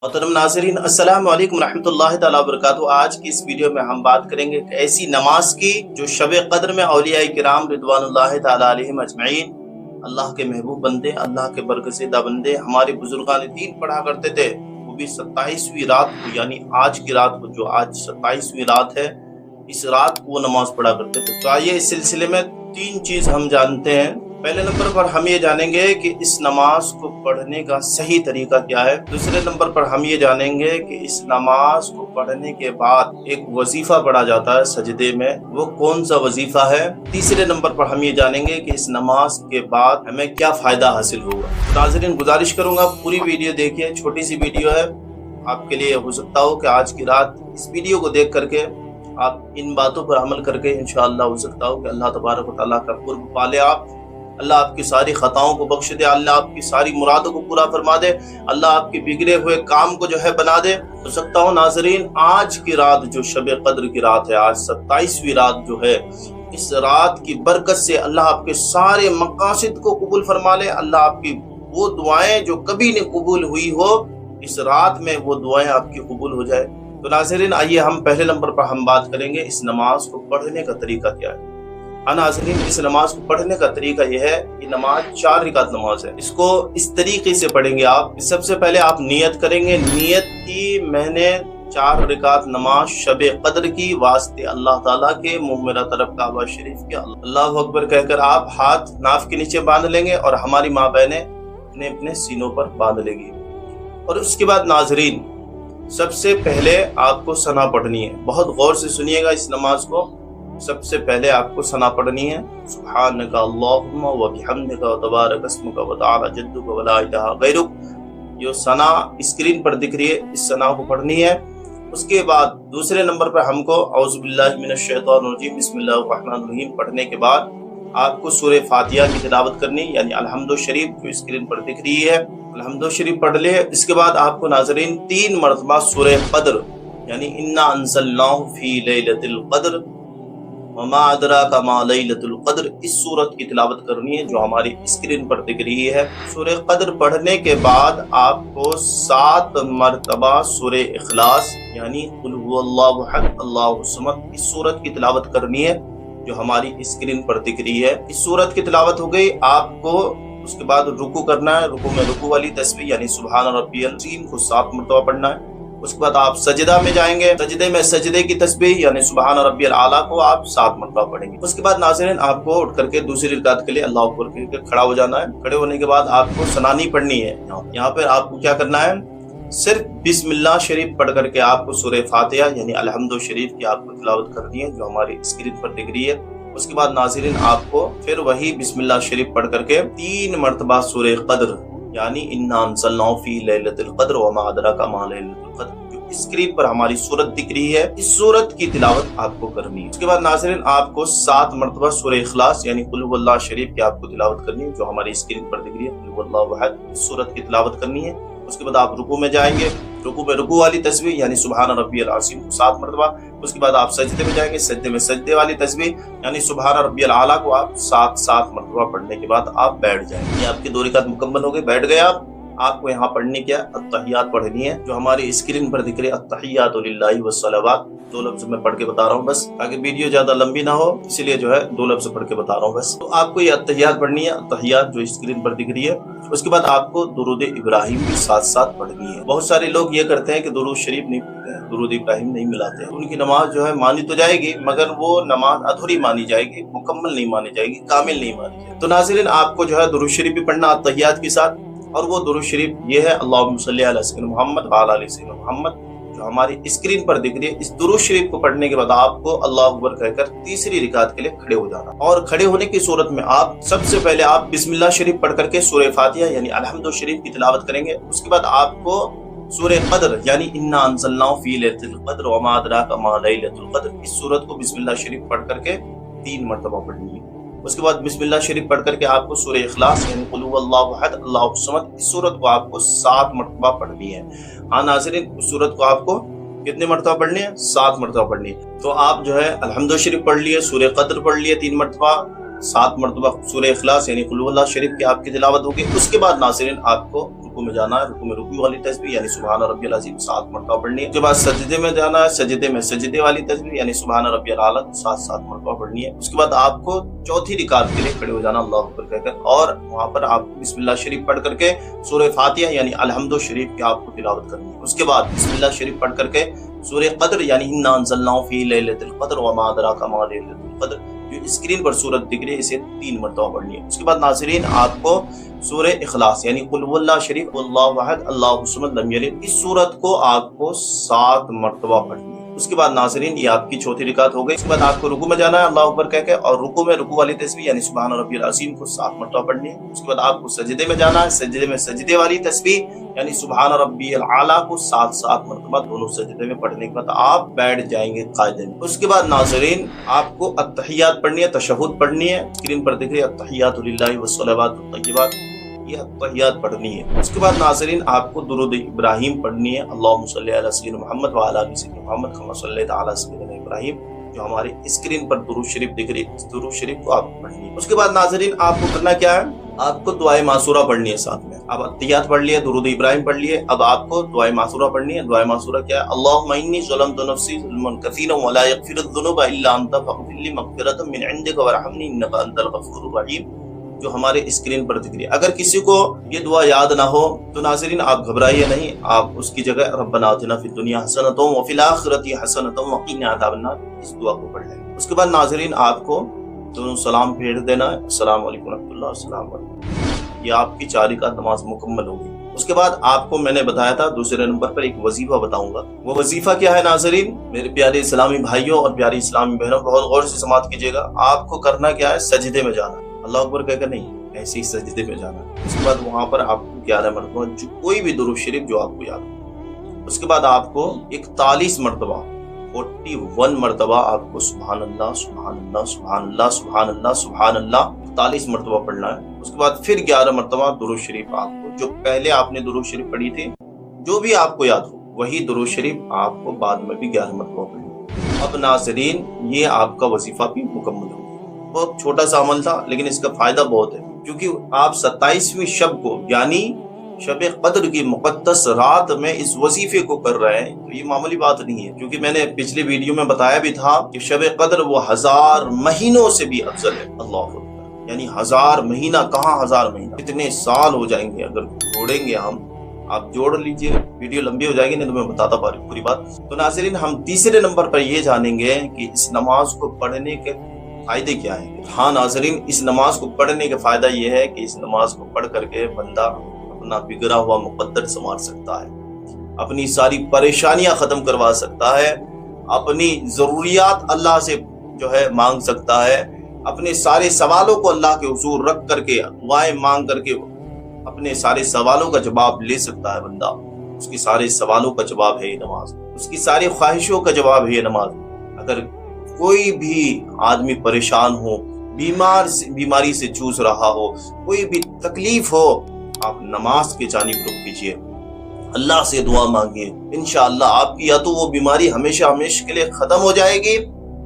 محترم ناظرین، السلام علیکم رحمۃ اللہ وبرکاتہ۔ آج کی اس ویڈیو میں ہم بات کریں گے کہ ایسی نماز کی جو شب قدر میں اولیاء کرام رضوان اللہ تعالی علیہم اجمعین، اللہ کے محبوب بندے، اللہ کے برگزیدہ بندے، ہمارے بزرگان دین پڑھا کرتے تھے، وہ بھی 27ویں رات کو، یعنی آج کی رات کو، جو آج 27ویں رات ہے، اس رات کو وہ نماز پڑھا کرتے تھے۔ تو آئیے اس سلسلے میں 3 چیز ہم جانتے ہیں۔ پہلے نمبر پر ہم یہ جانیں گے کہ اس نماز کو پڑھنے کا صحیح طریقہ کیا ہے۔ دوسرے نمبر پر ہم یہ جانیں گے کہ اس نماز کو پڑھنے کے بعد ایک وظیفہ پڑھا جاتا ہے سجدے میں، وہ کون سا وظیفہ ہے۔ تیسرے نمبر پر ہم یہ جانیں گے کہ اس نماز کے بعد ہمیں کیا فائدہ حاصل ہوگا۔ ناظرین، گزارش کروں گا پوری ویڈیو دیکھیں، چھوٹی سی ویڈیو ہے، آپ کے لیے ہو سکتا ہو کہ آج کی رات اس ویڈیو کو دیکھ کر کے آپ ان باتوں پر عمل کر کے انشاءاللہ ہو سکتا ہو کہ اللہ تبارک و تعالیٰ کا قرب پالے آپ، اللہ آپ کی ساری خطاؤں کو بخش دے، اللہ آپ کی ساری مرادوں کو پورا فرما دے، اللہ آپ کے بگڑے ہوئے کام کو جو ہے بنا دے۔ ہو سکتا ہو ناظرین، آج کی رات جو شب قدر کی رات ہے، آج 27ویں رات جو ہے، اس رات کی برکت سے اللہ آپ کے سارے مقاصد کو قبول فرما لے، اللہ آپ کی وہ دعائیں جو کبھی نہیں قبول ہوئی ہو، اس رات میں وہ دعائیں آپ کی قبول ہو جائے۔ تو ناظرین، آئیے ہم پہلے نمبر پر ہم بات کریں گے اس نماز کو پڑھنے کا طریقہ کیا ہے۔ ناظرین، اس نماز کو پڑھنے کا طریقہ یہ ہے، یہ نماز 4 رکعت نماز ہے، اس کو اس طریقے سے پڑھیں گے آپ۔ سب سے پہلے آپ نیت کریں گے، نیت کی میں نے 4 رکعت نماز شب قدر کی واسطے اللہ تعالیٰ کے، منہ میرا طرف کعبہ شریف کے، اللہ اکبر کہہ کر آپ ہاتھ ناف کے نیچے باندھ لیں گے اور ہماری ماں بہنیں اپنے سینوں پر باندھ لیں گی۔ اور اس کے بعد ناظرین، سب سے پہلے آپ کو ثنا پڑھنی ہے، بہت غور سے سنیے گا اس نماز کو۔ سب سے پہلے آپ کو ثنا پڑھنی ہے، سبحانک اللہم و بحمدک و تبارک اسمک و تعالی جدک و لا الہ غیرک، جو ثنا اسکرین پر دکھ رہی ہے، اس ثنا کو پڑھنی ہے۔ اس کے بعد دوسرے نمبر پر ہم کو اعوذ باللہ من الشیطان الرجیم بسم اللہ الرحمن الرحیم پڑھنے کے بعد آپ کو سورہ فاتحہ کی تلاوت کرنی، یعنی الحمد شریف جو اسکرین پر دکھ رہی ہے، الحمد شریف پڑھ لے۔ اس کے بعد آپ کو ناظرین 3 مرتبہ سورہ قدر، یعنی انا انزلناہ فی لیلۃ القدر وما ادراک ما لیلۃ القدر، اس سورت کی تلاوت کرنی ہے جو ہماری اسکرین پر دکھ رہی ہے۔ سورہ قدر پڑھنے کے بعد آپ کو 7 مرتبہ سورہ اخلاص، یعنی قل هو اللہ احد اللہ الصمد، اس سورت کی تلاوت کرنی ہے جو ہماری اسکرین پر دکھ رہی ہے۔ اس سورت کی تلاوت ہو گئی، آپ کو اس کے بعد رکوع کرنا ہے، رکوع میں رکوع والی تسبیح یعنی سبحان ربی العظیم کو 7 مرتبہ پڑھنا ہے۔ اس کے بعد آپ سجدہ میں جائیں گے، سجدے میں سجدے کی تسبیح یعنی سبحان ربی الاعلیٰ کو آپ 7 مرتبہ پڑھیں گے۔ اس کے بعد ناظرین، آپ کو اٹھ کر کے دوسری رکعت کے لیے اللہ اکبر کہہ کے کھڑا ہو جانا ہے۔ کھڑے ہونے کے بعد آپ کو ثنا نہیں پڑھنی ہے، یہاں پر آپ کو کیا کرنا ہے، صرف بسم اللہ شریف پڑھ کر کے آپ کو سورہ فاتحہ یعنی الحمد شریف کی آپ کو تلاوت کرنی ہے جو ہماری اسکرین پر دکھ رہی ہے۔ اس کے بعد ناظرین، آپ کو پھر وہی بسم اللہ شریف پڑھ کر کے 3 مرتبہ سورہ قدر یعنی انا انزلناہ فی لیلۃ القدر وما ادراک ما لیلۃ القدر جو اسکرین پر ہماری سورت دکھ رہی ہے، اس سورت کی تلاوت آپ کو کرنی ہے۔ اس کے بعد ناظرین، آپ کو 7 مرتبہ سورہ اخلاص یعنی قل هو اللہ شریف کی آپ کو تلاوت کرنی ہے جو ہماری اسکرین پر دکھ رہی ہے، قل هو اللہ احد، اس سورت کی تلاوت کرنی ہے۔ اس کے بعد آپ رکوع میں جائیں گے، رکوع میں رکوع والی تسبیح یعنی سبحان ربی العظیم کو 7 مرتبہ۔ اس کے بعد آپ سجدے میں جائیں گے، سجدے میں سجدے والی تسبیح یعنی سبحان ربی الاعلیٰ کو آپ 7 مرتبہ پڑھنے کے بعد آپ بیٹھ جائیں گے۔ یہ آپ کی 2 رکعت مکمل ہو گئی، بیٹھ گئے آپ کو یہاں پڑھنی کیا، التحیات پڑھنی ہے جو ہماری اسکرین پر دکھ رہی ہے، التحیات للہ والصلوات۔ 2 لفظ میں پڑھ کے بتا رہا ہوں بس، تاکہ ویڈیو زیادہ لمبی نہ ہو، اسی لیے جو ہے 2 لفظ پڑھ کے بتا رہا ہوں بس۔ تو آپ کو یہ التحیات پڑھنی ہے، التحیات جو اسکرین پر دکھ رہی ہے۔ اس کے بعد آپ کو درود ابراہیم بھی ساتھ پڑھنی ہے۔ بہت سارے لوگ یہ کرتے ہیں کہ درود شریف نہیں پڑھتے ہیں، درود ابراہیم نہیں ملاتے ہیں، ان کی نماز جو ہے مانی تو جائے گی مگر وہ نماز ادھوری مانی جائے گی، مکمل نہیں مانی جائے گی، کامل نہیں مانی جائے گی۔ تو ناظرین، آپ کو جو ہے درود شریف بھی پڑھنا التحیات کے ساتھ، اور وہ درود شریف یہ ہے اللہم صلی علی سیدنا محمد وعلی آل سیدنا محمد جو ہماری اسکرین پر دکھ رہی ہے۔ اس درود شریف کو پڑھنے کے بعد آپ کو اللہ اکبر کہہ کر تیسری رکعت کے لیے کھڑے ہو جانا، اور کھڑے ہونے کی صورت میں آپ سب سے پہلے آپ بسم اللہ شریف پڑھ کر کے سورہ فاتحہ یعنی الحمد شریف کی تلاوت کریں گے۔ اس کے بعد آپ کو سورہ قدر یعنی انا انزلناہ فی لیلۃ القدر وما ادراک ما لیلۃ القدر، اس سورت کو بسم اللہ شریف پڑھ کر کے 3 مرتبہ پڑھنی ہے۔ اس کے بعد بسم اللہ شریف پڑھ کر کے آپ کو سورہ اخلاص یعنی قل هو اللہ احد اللہ الصمد، اس سورت کو آپ کو 7 مرتبہ پڑھنی ہے۔ ہاں ناظرین، اس سورت کو آپ کو کتنے مرتبہ پڑھنی ہے، 7 مرتبہ پڑھنی ہے۔ تو آپ جو ہے الحمد شریف پڑھ لیے، سورہ قدر پڑھ لیے 3 مرتبہ، 7 مرتبہ سورہ اخلاص یعنی قل هو اللہ شریف کی آپ کی تلاوت ہوگی۔ اس کے بعد ناظرین، آپ کو रुकू में जाना है, रुकू में रुकू वाली तस्बीह यानी सुबहान रब्बियल अज़ीम 7 मरतबा पढ़नी है। उसके बाद सजदे में जाना है, सजदे में सजदे वाली तस्बीह यानी सुबहान रब्बियल आला 7 मरतबा पढ़नी है। उसके बाद आपको चौथी रिकात के लिए खड़े हो जाना अल्लाहु अकबर कहकर, और वहाँ पर आप बिस्मिल्लाह शरीफ पढ़ करके सूरह फातिहा यानी अलहम्दु शरीफ की आपको तिलावत करनी है। उसके बाद बिस्मिल्लाह शरीफ पढ़ करके सूरह क़द्र यानी इन्ना अंज़लनाहु फ़ी लैलतिल क़द्र वमा अदराका मा लैलतुल क़द्र जो स्क्रीन पर सूरत दिख रही है इसे 3 मरतबा पढ़नी है। उसके बाद नाज़रीन आपको सूरह इखलास यानी कुल हुवल्लाहु शरीफ अल्लाहु अहद अल्लाहु समद लम यलिद इस सूरत को आपको 7 मरतबा पढ़नी है। उसके बाद नाज़रीन ये आपकी चौथी रिकात हो गई। उसके बाद आपको रुकू में जाना है अल्लाहु अकबर कहकर, और रुकू में रुकू वाली तस्बीह यानी सुबहान रब्बियल अज़ीम को 7 मरतबा पढ़नी है। उसके बाद आपको सजदे में जाना है, सजदे में सजदे वाली तस्बीह यानी सुबहान रब्बियल आला को 7 मरतबा दोनों सजदे में पढ़ने के बाद आप बैठ जाएंगे कायदे में। उसके बाद नाज़रीन आपको अत्तहियात पढ़नी है, तशहुद पढ़नी है, स्क्रीन पर दिख रही है अत्तहियातु लिल्लाहि वस्सलावातु तय्यिबात, ये अत्तहियात पढ़नी है। उसके बाद नाज़रीन आपको दुरूद इब्राहिम पढ़नी है, अल्लाहुम्मा सल्लि अला सय्यिदिना मुहम्मद व अला आलि सय्यिदिना मुहम्मद कमा सल्लैता अला सय्यिदिना इब्राहिम, जो हमारे स्क्रीन पर दुरूद शरीफ दिख रही है, इस दुरूद शरीफ को आपको पढ़नी है। उसके बाद नाज़रीन आपको करना क्या है, आपको दुआए मासूरा पढ़नी है साथ में। अब अत्तहियात पढ़ लिए, दुरूद इब्राहिम पढ़ लिए, अब आपको दुआए मासूरा पढ़नी है। दुआए मासूरा क्या है, अल्लाहुम्मा इन्नी ज़लमतु नफ्सी ज़ुल्मन कसीरन व ला यग़फिरुज़्ज़ुनूबा इल्ला अंता फ़ग़फ़िर ली मग़फ़िरतम मिन इंदिका वरहमनी इन्नका अंतल गफ़ूरुर रहीम, जो हमारे स्क्रीन पर दिख रही है। अगर किसी को ये दुआ याद ना हो तो नाज़रीन आप घबराइए नहीं, आप उसकी जगह रब्बना आतिना फिद दुनिया हसनतम व फिल आखिरति हसनतम व क़िना अज़ाबन्नार इस दुआ को पढ़ लें। उसके बाद नाज़रीन आपको दोनों सलाम फेर देना है, अस्सलाम वालेकुम रहमतुल्लाह, अस्सलाम वालेकुम। ये आपकी 4 रिकात नमाज मुकम्मल होगी। उसके बाद आपको मैंने बताया था दूसरे नंबर पर एक वजीफा बताऊंगा। वो वजीफा क्या है नाज़रीन, मेरे प्यारे इस्लामी भाइयों और प्यारी इस्लामी बहनों बहुत गौर से समाअत कीजिएगा। आपको करना क्या है, सजदे में जाना, अल्लाह अकबर कहकर नहीं, ऐसे ही सजदे में जाना। उसके बाद वहां पर आपको 11 मरतबा जो कोई भी दुरूद शरीफ जो आपको याद हो। उसके बाद आपको 41 मरतबा 41 मरतबा आपको सुभान अल्लाह सुभान अल्लाह सुभान अल्लाह सुभान अल्लाह सुभान अल्लाह 41 मरतबा पढ़ना है। उसके बाद फिर 11 मरतबा दुरूद शरीफ आपको, जो पहले आपने दुरूद शरीफ पढ़ी थी जो भी आपको याद हो वही दुरूद शरीफ आपको बाद में भी 11 मरतबा पढ़नी। अब नाज़रीन ये आपका वजीफा भी मुकम्मल हो। बहुत छोटा सा अमल था लेकिन इसका फायदा बहुत है, क्योंकि आप 27वीं शब को यानी शब कद्र की मुक़द्दस रात में इस वजीफे को कर रहे हैं, तो ये मामूली बात नहीं है। क्योंकि मैंने पिछली वीडियो में बताया भी था कि शब कद्र वो 1000 महीनों से भी अफजल है। अल्लाह अकबर, यानी 1000 महीना कहाँ 1000 महीना, कितने साल हो जाएंगे अगर जोड़ेंगे हम, आप जोड़ लीजिए, वीडियो लंबी हो जाएगी, नहीं तो मैं बताता पूरी बात। तो नाज़रीन हम तीसरे नंबर पर ये जानेंगे कि इस नमाज को पढ़ने के फायदे क्या है। हाँ नाज़रीन, इस नमाज को पढ़ने का फायदा ये है कि इस नमाज को पढ़ करके बंदा अपना बिगड़ा हुआ मुकद्दर संवार सकता है, अपनी सारी परेशानियां खत्म करवा सकता है, अपनी जरूरियात अल्लाह से जो है मांग सकता है, अपने सारे सवालों को अल्लाह के हुजूर रख करके दुआएं मांग करके अपने सारे सवालों का जवाब ले सकता है बंदा। उसके सारे सवालों का जवाब है ये नमाज, उसकी सारी ख्वाहिशों का जवाब है ये नमाज। अगर कोई भी आदमी परेशान हो, बीमारी से जूझ रहा हो, कोई भी तकलीफ हो, आप नमाज के जानिब रुख कीजिए, अल्लाह से दुआ मांगिए, इंशाअल्लाह आपकी या तो वो बीमारी हमेशा के लिए खत्म हो जाएगी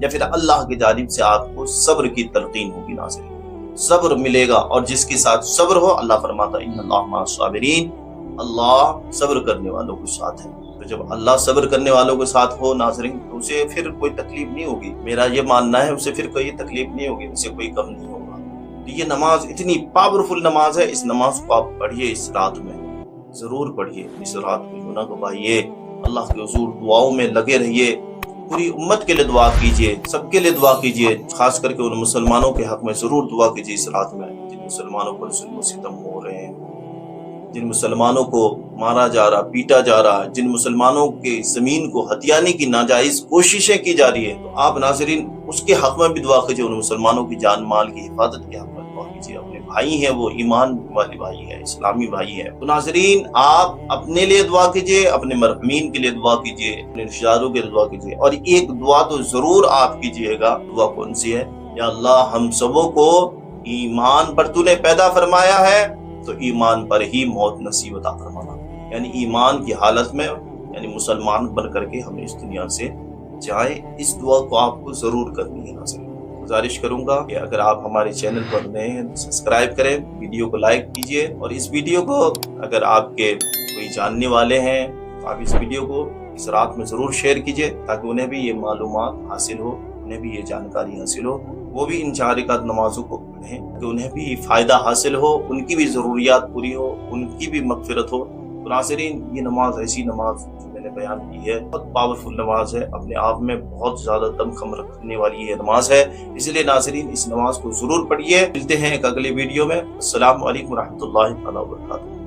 या फिर अल्लाह की जानिब से आपको सब्र की तलकीन होगी। नाज़रीन सब्र मिलेगा, और जिसके साथ सब्र हो अल्लाह फरमाता है इन्नल्लाह मअस-साबिरीन, अल्लाह सब्र करने वालों के साथ है। तो जब अल्लाह सब्र करने वालों के साथ हो नाज़रीन तो उसे फिर कोई तकलीफ नहीं होगी, मेरा ये मानना है, उसे फिर कोई तकलीफ नहीं होगी, उसे कोई गम नहीं होगा। तो ये नमाज इतनी पावरफुल नमाज है, इस नमाज को आप पढ़िए, इस रात में जरूर पढ़िए, इस रात में गुनाह गवाइए, अल्लाह के हुजूर दुआओं में लगे रहिए, पूरी उम्मत के लिए दुआ कीजिए, सबके लिए दुआ कीजिए, खास करके उन मुसलमानों के हक में जरूर दुआ कीजिए इस रात में जिन मुसलमानों पर जुल्म सितम हो रहे हैं, जिन मुसलमानों को मारा जा रहा, पीटा जा रहा, जिन मुसलमानों के जमीन को हथियाने की नाजायज कोशिशें की जा रही है, तो आप नाज़रीन उसके हक में भी दुआ कीजिए, उन मुसलमानों की जान माल की हिफाजत के हक में दुआ कीजिए। अपने भाई हैं, वो ईमान वाले भाई है, इस्लामी भाई है। तो नाज़रीन आप अपने लिए दुआ कीजिए, अपने मरहूमीन के लिए दुआ कीजिए, अपने रिश्तेदारों के लिए दुआ कीजिए, और एक दुआ तो जरूर आप कीजिएगा। दुआ कौन सी है, या अल्लाह हम सबों को ईमान पर तूने पैदा फरमाया है तो ईमान पर ही मौत नसीब अता फरमाना, यानी ईमान की हालत में, यानी मुसलमान बन करके हमें इस दुनिया से जाए। इस दुआ को आपको जरूर करनी है नाज़रीन। गुजारिश करूंगा कि अगर आप हमारे चैनल पर नए हैं तो सब्सक्राइब करें, वीडियो को लाइक कीजिए और इस वीडियो को अगर आपके कोई जानने वाले हैं तो आप इस वीडियो को इस रात में ज़रूर शेयर कीजिए ताकि उन्हें भी ये मालूमात हासिल हो, उन्हें भी ये जानकारी हासिल हो, वो भी इन 4 रकात नमाजों को पढ़ें कि उन्हें भी फ़ायदा हासिल हो, उनकी भी ज़रूरियात पूरी हो, उनकी भी मग़फ़िरत हो। तो नाज़रीन, ये नमाज ऐसी नमाज जो मैंने बयान की है बहुत पावरफुल नमाज है, अपने आप में बहुत ज़्यादा दमखम रखने वाली ये नमाज है। इसलिए नाज़रीन इस नमाज को ज़रूर पढ़िए। मिलते हैं एक अगले वीडियो में। अस्सलामु अलैकुम रहमतुल्लाहि व बरकातुहू।